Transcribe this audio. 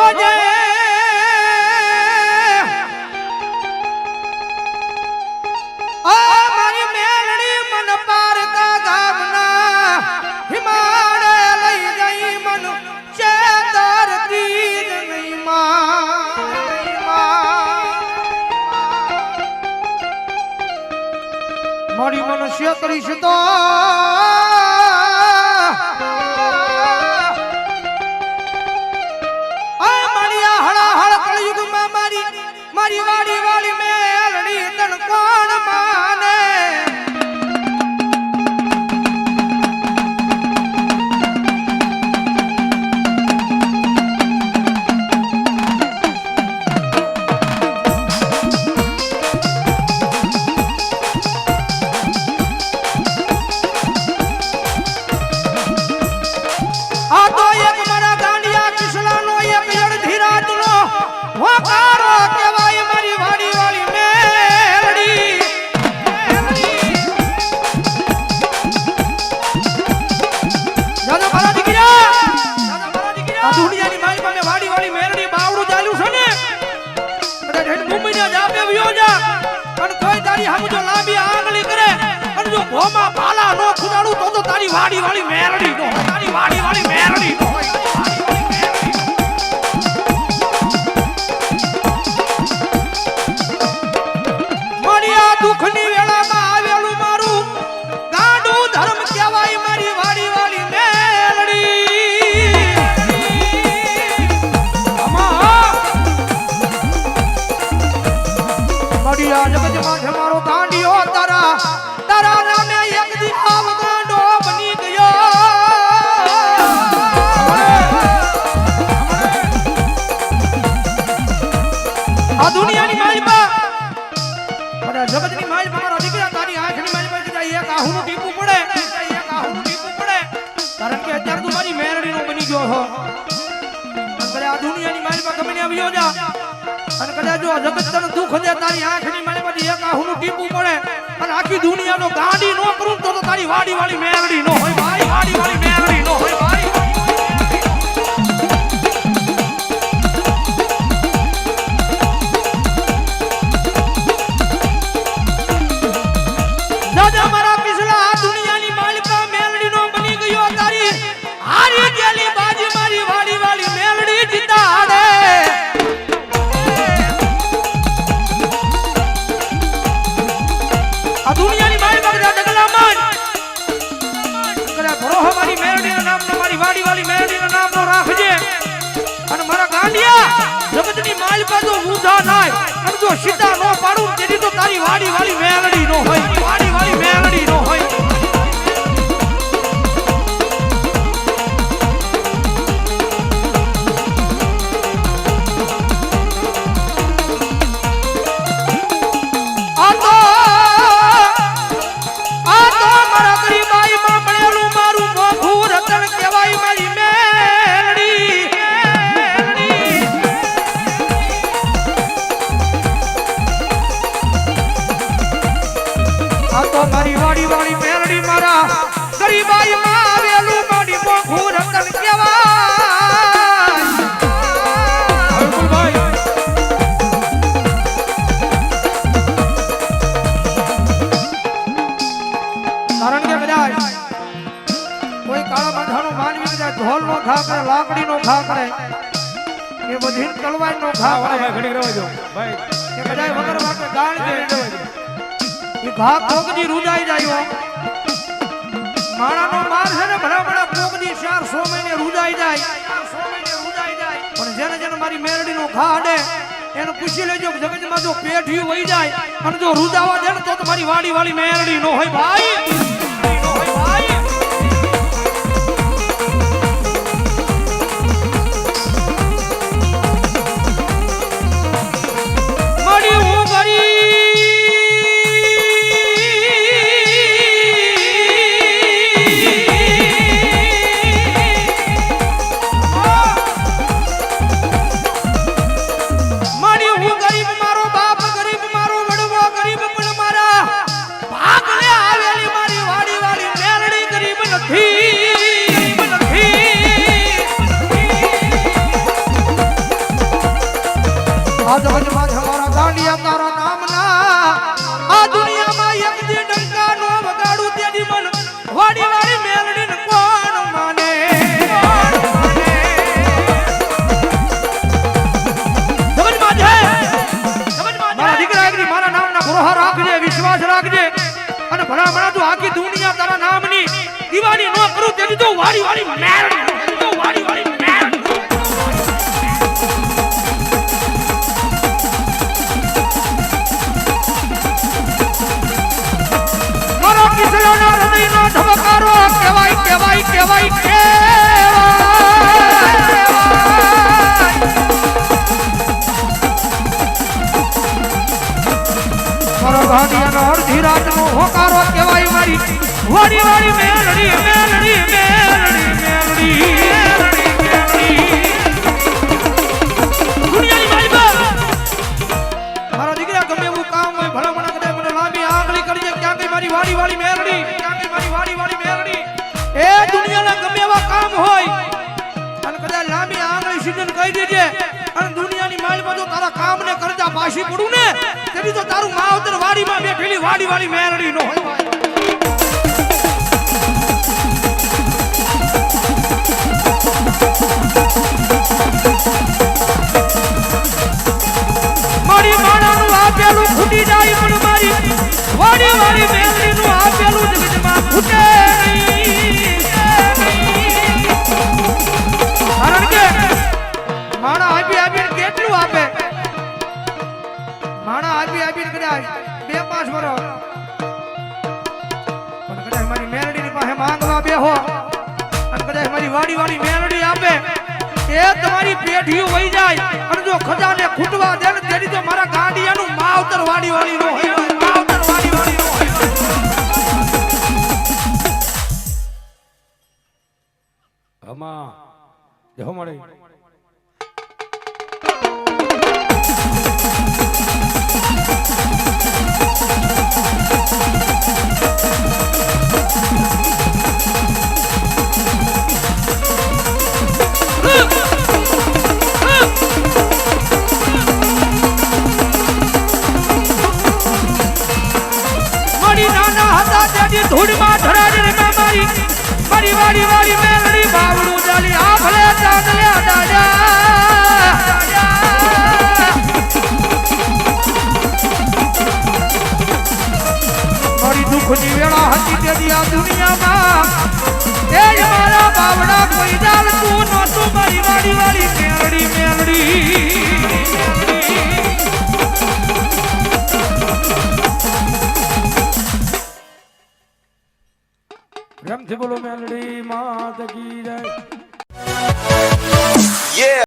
જોજે આ મારી મેલડી મન પારકા ગામના હિમાડે લઈ જઈ મન ચેતરતી જ નહીં મારી મન છેતરીશ તો મારી વાડી વાળી મેલડી તન કોણ માને આ તો એક મારા ગાંડિયા કિસલાનો એક અડધી રાતનો હોકારો કહેવાય મારી વાડી વાળી મેલડી દાદા મારા દીકરા આ દુનિયાની મારી પાસે વાડી વાળી મેલડી બાવડું ચાલ્યું છે ને કદાચ હેડ મુંબઈના જાપે વયો જા અને તોય તારી હામુ જો લાંબી આંગળી કરે અને જો ભોમાં ભાલા નો ખુદાડું તો તારી વાડી વાળી મેલડી નો તારી વાડી વાળી મેલડી નો દુખની વેળામાં આવેલું મારું ગાંડું ધર્મ કહેવાય મારી વાડી વાળી મેલડી મારી આ જગતમાં છે મારો ગાંડિયો તારા તારા નામે એક દી આવ ગાંડો બની ગયો આ દુનિયાની માલિકા જગતની માલ મારા દીકરા તારી આંખની માલ પર જાય એક આહુનું ટીપું પડે કારણ કે અત્યારે તું મારી મેરડીનો બની ગયો હો અને આ દુનિયાની માલ પર ગમે ને આવ્યો જા અને કદાચ જો જગત તને દુખ દે તારી આંખની માલ પર એક આહુનું ટીપું પડે અને આખી દુનિયાનો ગાંડી નો કરું તો તારી વાડી વાળી મેરડી નો હોય ભાઈ વાડી વાળી મેરડી નો હોય ભાઈ જગતની માલ બાજુ ઊંધા નાય અને જો સીધા નો પાડું તેની તો તારી વાડી વાળી મેલડી નો હોય વાડી વાળી મેલડી નો હોય આ તો મારા ગરીબાઈ માં મળેલું મારું મોઘું રતન કહેવાય મારી મારી વાડી વાળી મેલડી મારા ગરીબાઈ માં આવેલું મારી મોઘું રતન કહેવાય ભાઈ કારણ કે કદાચ કોઈ કાળા માથાનો માનવી કદાચ ઢોલ નો ઘા કરે લાકડી નો ઘા કરે એ બધી તલવાઈ નો ઘા કરે ઘડી રહેજો ભાઈ કે કદાચ વગર વાકે ગાળ દે ઘા કોકજી રૂજાઈ જાય માણાનો માર છે ને ભલા ભલા કોકજી 400 મહિને રૂજાઈ જાય પણ જેને જેને મારી મેરડીનો ઘા અડે એને પૂછી લેજો જગતમાં જો પેઠી વહી જાય અને જો રૂજાવા દે ને તો તમારી વાડી વાળી મેરડી નો હોય ભાઈ મારી હું ગરી આવેલી મારી વાડી વાળી મેલડી તેની તો વાડી વાડી મેરડી તેની તો વાડી વાડી મેરડી મારો કિસલોના હૃદયનો ધબકારો કહેવાય કહેવાય કહેવાય મારો ગાંધીનો અડધી રાતનો હોકારો કહેવાય મારી વાડી વાડી મેલડી મેલડી મેલડી મેલડી દુનિયાની માલિકા મારા દીકરા ગમે એવું કામ હોય ભલા મણા કદાચ મને લાંબી આંગળી કરી ક્યાં ગઈ મારી વાડી વાડી મેલડી ક્યાં ગઈ મારી વાડી વાડી મેલડી એ દુનિયાના ગમે એવા કામ હોય અને કદાચ લાંબી આંગળી સીધન કહી દેજે અને દુનિયાની માલિકા જો તારા કામ ને કરતા પાછી પડું ને તેની તો તારું માવતર વાડીમાં બેઠેલી વાડી વાડી મેલડી નો હોય મારી માણાનું આપેલું ખૂટી જાય પણ મારી વાડી વાડી મેલડીનું આપેલું જગતમાં ખૂટે નહીં કારણ કે માણા આપી આપીને કેટલું આપે માણા આપી આપીને કદાચ 2-5 વર્ષ પણ કદાચ મારી મેલડીની પાસે માંગવા બેહો અને કદાચ મારી વાડી વાડી મેલડી આપે એ તમારી પેઢીઓ વહી જાય અને જો ખજાને ખૂટવા દે ને તેની તો મારા ગાંડિયાનું માવતર વાડી વાડી નો હોય માવતર વાડી વાડી નો હોય આમાં જો મળે ધૂળમાં ધરાડી રે મારી મારી વાડી વાડી મેલડી બાવડું જાલી આ ભલે ચાંદલ્યા દાદા મારી દુઃખની વેળા હતી તેથી આ દુનિયામાં એ જ મારા બાવડા કોઈ ચાલતું નહોતું મારી વાડી વાડી મેલડી મેલડી પ્રેમથી બોલો મેલડી માત કી જય.